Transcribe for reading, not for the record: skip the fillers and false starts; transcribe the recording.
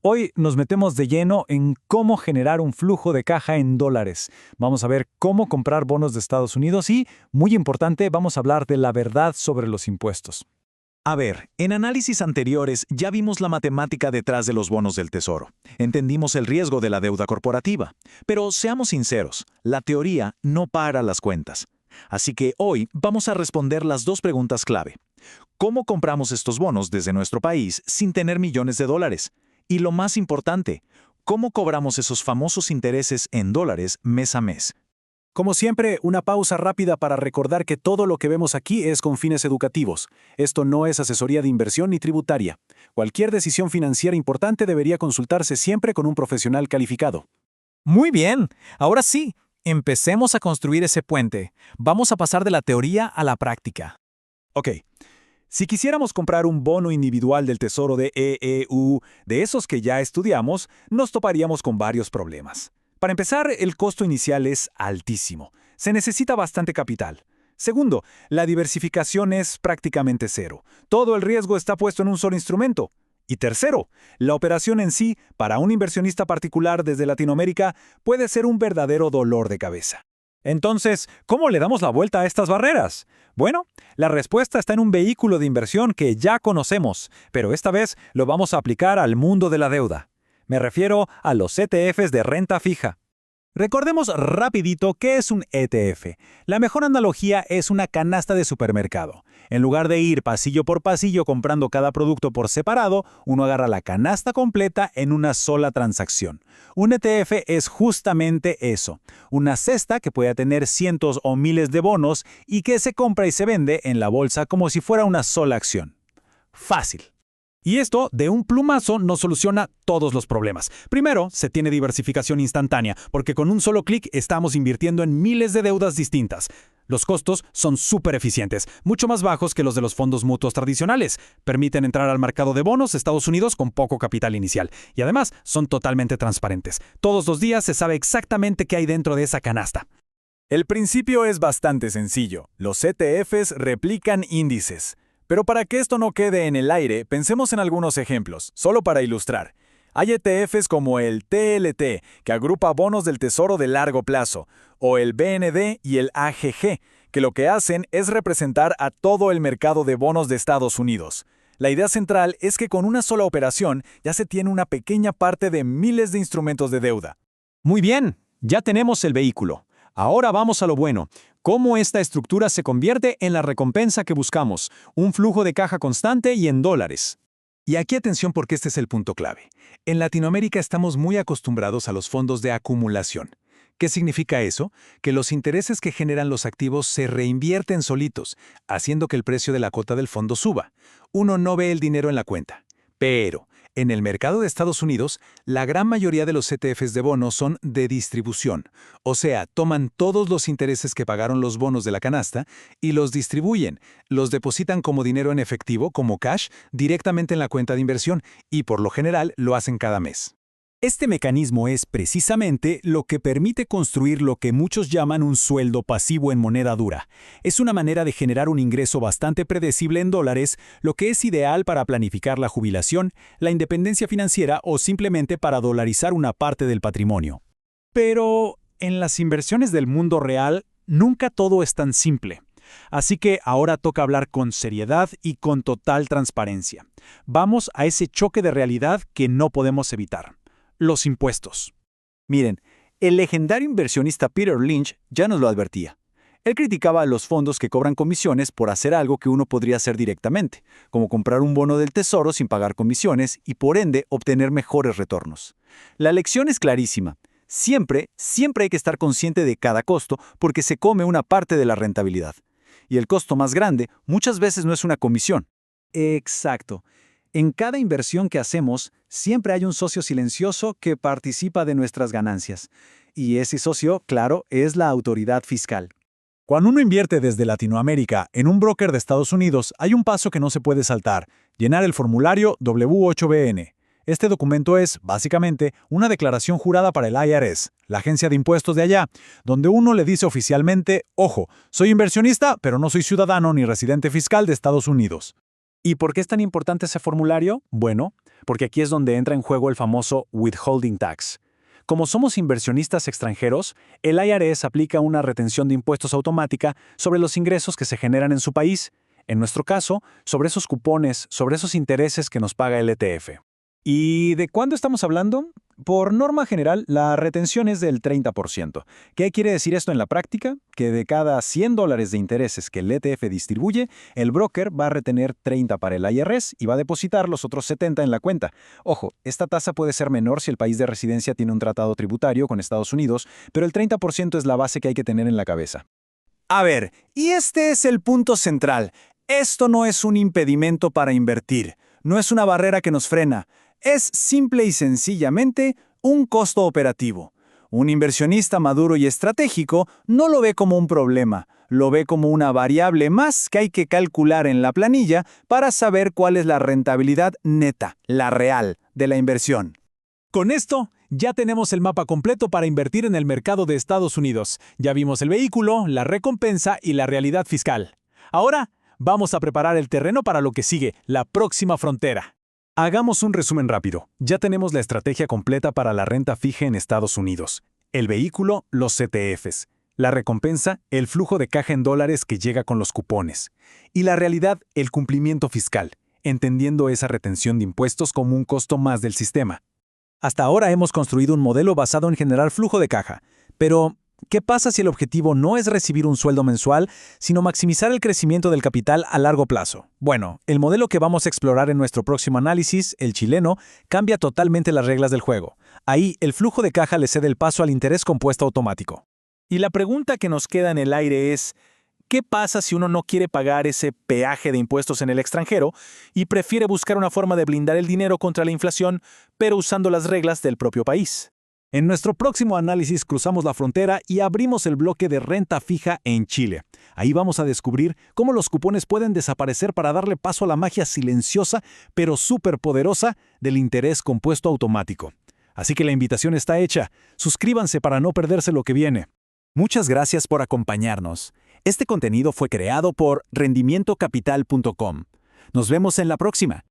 Hoy nos metemos de lleno en cómo generar un flujo de caja en dólares. Vamos a ver cómo comprar bonos de Estados Unidos y, muy importante, vamos a hablar de la verdad sobre los impuestos. A ver, en análisis anteriores ya vimos la matemática detrás de los bonos del Tesoro. Entendimos el riesgo de la deuda corporativa. Pero seamos sinceros, la teoría no para las cuentas. Así que hoy vamos a responder las dos preguntas clave. ¿Cómo compramos estos bonos desde nuestro país sin tener millones de dólares? Y lo más importante, ¿cómo cobramos esos famosos intereses en dólares mes a mes? Como siempre, una pausa rápida para recordar que todo lo que vemos aquí es con fines educativos. Esto no es asesoría de inversión ni tributaria. Cualquier decisión financiera importante debería consultarse siempre con un profesional calificado. Muy bien, ahora sí, empecemos a construir ese puente. Vamos a pasar de la teoría a la práctica. Ok, si quisiéramos comprar un bono individual del Tesoro de EEU, de esos que ya estudiamos, nos toparíamos con varios problemas. Para empezar, el costo inicial es altísimo. Se necesita bastante capital. Segundo, la diversificación es prácticamente cero. Todo el riesgo está puesto en un solo instrumento. Y tercero, la operación en sí, para un inversionista particular desde Latinoamérica, puede ser un verdadero dolor de cabeza. Entonces, ¿cómo le damos la vuelta a estas barreras? Bueno, la respuesta está en un vehículo de inversión que ya conocemos, pero esta vez lo vamos a aplicar al mundo de la deuda. Me refiero a los ETFs de renta fija. Recordemos rapidito qué es un ETF. La mejor analogía es una canasta de supermercado. En lugar de ir pasillo por pasillo comprando cada producto por separado, uno agarra la canasta completa en una sola transacción. Un ETF es justamente eso, una cesta que puede tener cientos o miles de bonos y que se compra y se vende en la bolsa como si fuera una sola acción. Fácil. Y esto, de un plumazo, nos soluciona todos los problemas. Primero, se tiene diversificación instantánea, porque con un solo clic estamos invirtiendo en miles de deudas distintas. Los costos son súper eficientes, mucho más bajos que los de los fondos mutuos tradicionales. Permiten entrar al mercado de bonos de Estados Unidos con poco capital inicial. Y además, son totalmente transparentes. Todos los días se sabe exactamente qué hay dentro de esa canasta. El principio es bastante sencillo. Los ETFs replican índices. Pero para que esto no quede en el aire, pensemos en algunos ejemplos, solo para ilustrar. Hay ETFs como el TLT, que agrupa bonos del Tesoro de largo plazo, o el BND y el AGG, que lo que hacen es representar a todo el mercado de bonos de Estados Unidos. La idea central es que con una sola operación ya se tiene una pequeña parte de miles de instrumentos de deuda. Muy bien, ya tenemos el vehículo. Ahora vamos a lo bueno. ¿Cómo esta estructura se convierte en la recompensa que buscamos? Un flujo de caja constante y en dólares. Y aquí atención porque este es el punto clave. En Latinoamérica estamos muy acostumbrados a los fondos de acumulación. ¿Qué significa eso? Que los intereses que generan los activos se reinvierten solitos, haciendo que el precio de la cuota del fondo suba. Uno no ve el dinero en la cuenta. Pero en el mercado de Estados Unidos, la gran mayoría de los ETFs de bonos son de distribución, o sea, toman todos los intereses que pagaron los bonos de la canasta y los distribuyen, los depositan como dinero en efectivo, como cash, directamente en la cuenta de inversión y por lo general lo hacen cada mes. Este mecanismo es precisamente lo que permite construir lo que muchos llaman un sueldo pasivo en moneda dura. Es una manera de generar un ingreso bastante predecible en dólares, lo que es ideal para planificar la jubilación, la independencia financiera o simplemente para dolarizar una parte del patrimonio. Pero en las inversiones del mundo real, nunca todo es tan simple. Así que ahora toca hablar con seriedad y con total transparencia. Vamos a ese choque de realidad que no podemos evitar. Los impuestos. Miren, el legendario inversionista Peter Lynch ya nos lo advertía. Él criticaba a los fondos que cobran comisiones por hacer algo que uno podría hacer directamente, como comprar un bono del Tesoro sin pagar comisiones y por ende obtener mejores retornos. La lección es clarísima. Siempre hay que estar consciente de cada costo porque se come una parte de la rentabilidad. Y el costo más grande muchas veces no es una comisión. Exacto. En cada inversión que hacemos, siempre hay un socio silencioso que participa de nuestras ganancias. Y ese socio, claro, es la autoridad fiscal. Cuando uno invierte desde Latinoamérica en un broker de Estados Unidos, hay un paso que no se puede saltar: llenar el formulario W8BN. Este documento es, básicamente, una declaración jurada para el IRS, la agencia de impuestos de allá, donde uno le dice oficialmente: ojo, soy inversionista, pero no soy ciudadano ni residente fiscal de Estados Unidos. ¿Y por qué es tan importante ese formulario? Bueno, porque aquí es donde entra en juego el famoso withholding tax. Como somos inversionistas extranjeros, el IRS aplica una retención de impuestos automática sobre los ingresos que se generan en su país. En nuestro caso, sobre esos cupones, sobre esos intereses que nos paga el ETF. ¿Y de cuándo estamos hablando? Por norma general, la retención es del 30%. ¿Qué quiere decir esto en la práctica? Que de cada $100 de intereses que el ETF distribuye, el broker va a retener 30 para el IRS y va a depositar los otros 70 en la cuenta. Ojo, esta tasa puede ser menor si el país de residencia tiene un tratado tributario con Estados Unidos, pero el 30% es la base que hay que tener en la cabeza. A ver, y este es el punto central. Esto no es un impedimento para invertir, no es una barrera que nos frena. Es simple y sencillamente un costo operativo. Un inversionista maduro y estratégico no lo ve como un problema, lo ve como una variable más que hay que calcular en la planilla para saber cuál es la rentabilidad neta, la real, de la inversión. Con esto, ya tenemos el mapa completo para invertir en el mercado de Estados Unidos. Ya vimos el vehículo, la recompensa y la realidad fiscal. Ahora, vamos a preparar el terreno para lo que sigue, la próxima frontera. Hagamos un resumen rápido. Ya tenemos la estrategia completa para la renta fija en Estados Unidos. El vehículo, los ETFs. La recompensa, el flujo de caja en dólares que llega con los cupones. Y la realidad, el cumplimiento fiscal, entendiendo esa retención de impuestos como un costo más del sistema. Hasta ahora hemos construido un modelo basado en generar flujo de caja. Pero, ¿qué pasa si el objetivo no es recibir un sueldo mensual, sino maximizar el crecimiento del capital a largo plazo? Bueno, el modelo que vamos a explorar en nuestro próximo análisis, el chileno, cambia totalmente las reglas del juego. Ahí, el flujo de caja le cede el paso al interés compuesto automático. Y la pregunta que nos queda en el aire es, ¿qué pasa si uno no quiere pagar ese peaje de impuestos en el extranjero y prefiere buscar una forma de blindar el dinero contra la inflación, pero usando las reglas del propio país? En nuestro próximo análisis cruzamos la frontera y abrimos el bloque de renta fija en Chile. Ahí vamos a descubrir cómo los cupones pueden desaparecer para darle paso a la magia silenciosa, pero superpoderosa, del interés compuesto automático. Así que la invitación está hecha. Suscríbanse para no perderse lo que viene. Muchas gracias por acompañarnos. Este contenido fue creado por rendimientocapital.com. Nos vemos en la próxima.